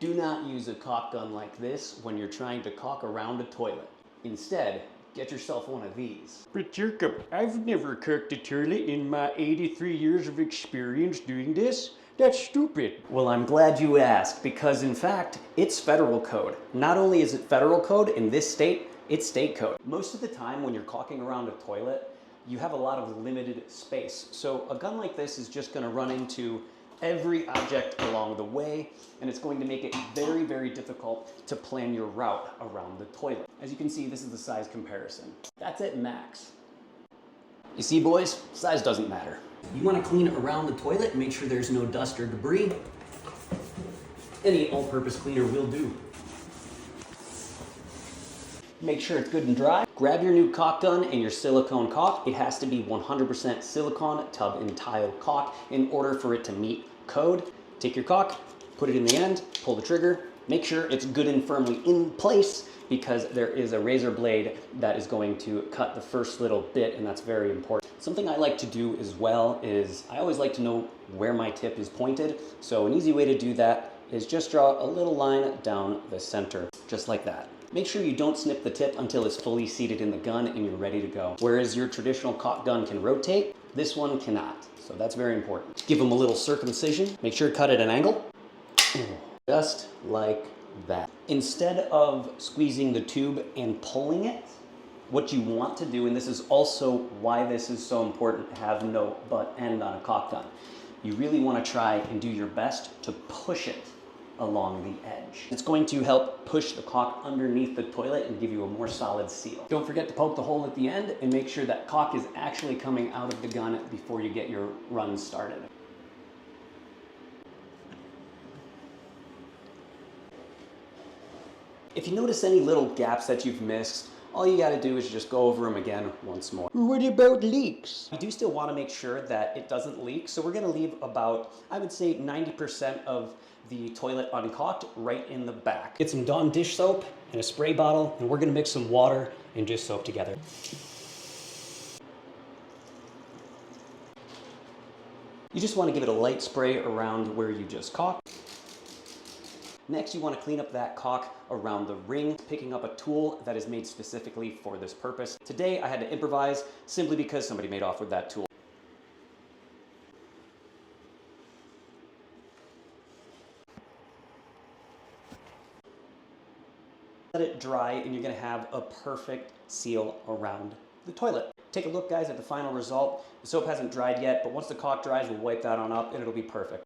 Do not use a caulk gun like this when you're trying to caulk around a toilet. Instead, get yourself one of these. But Jacob, I've never caulked a toilet in my 83 years of experience doing this. That's stupid. Well, I'm glad you asked, because in fact, it's federal code. Not only is it federal code in this state, it's state code. Most of the time when you're caulking around a toilet, you have a lot of limited space. So a gun like this is just gonna run into every object along the way, and it's going to make it very, very difficult to plan your route around the toilet. As you can see, this is the size comparison. That's at max. You see, boys, size doesn't matter. You want to clean around the toilet, make sure there's no dust or debris. Any all-purpose cleaner will do. Make sure it's good and dry. Grab your new caulk gun and your silicone caulk. It has to be 100% silicone tub and tile caulk in order for it to meet code. Take your caulk, put it in the end, pull the trigger, make sure it's good and firmly in place, because there is a razor blade that is going to cut the first little bit, and that's very important. Something I like to do as well is I always like to know where my tip is pointed. So an easy way to do that is just draw a little line down the center, just like that. Make sure you don't snip the tip until it's fully seated in the gun and you're ready to go. Whereas your traditional caulk gun can rotate, this one cannot. So that's very important. Give them a little circumcision. Make sure to cut at an angle. Just like that. Instead of squeezing the tube and pulling it, what you want to do, and this is also why this is so important to have no butt end on a caulk gun, you really want to try and do your best to push it along the edge. It's going to help push the caulk underneath the toilet and give you a more solid seal. Don't forget to poke the hole at the end and make sure that caulk is actually coming out of the gun before you get your run started. If you notice any little gaps that you've missed, all you gotta do is just go over them again once more. What about leaks? We do still wanna make sure that it doesn't leak, so we're gonna leave about, I would say, 90% of the toilet uncaulked right in the back. Get some Dawn dish soap and a spray bottle, and we're gonna mix some water and dish soap together. You just wanna give it a light spray around where you just caulked. Next, you want to clean up that caulk around the ring, picking up a tool that is made specifically for this purpose. Today, I had to improvise simply because somebody made off with that tool. Let it dry and you're going to have a perfect seal around the toilet. Take a look, guys, at the final result. The soap hasn't dried yet, but once the caulk dries, we'll wipe that on up and it'll be perfect.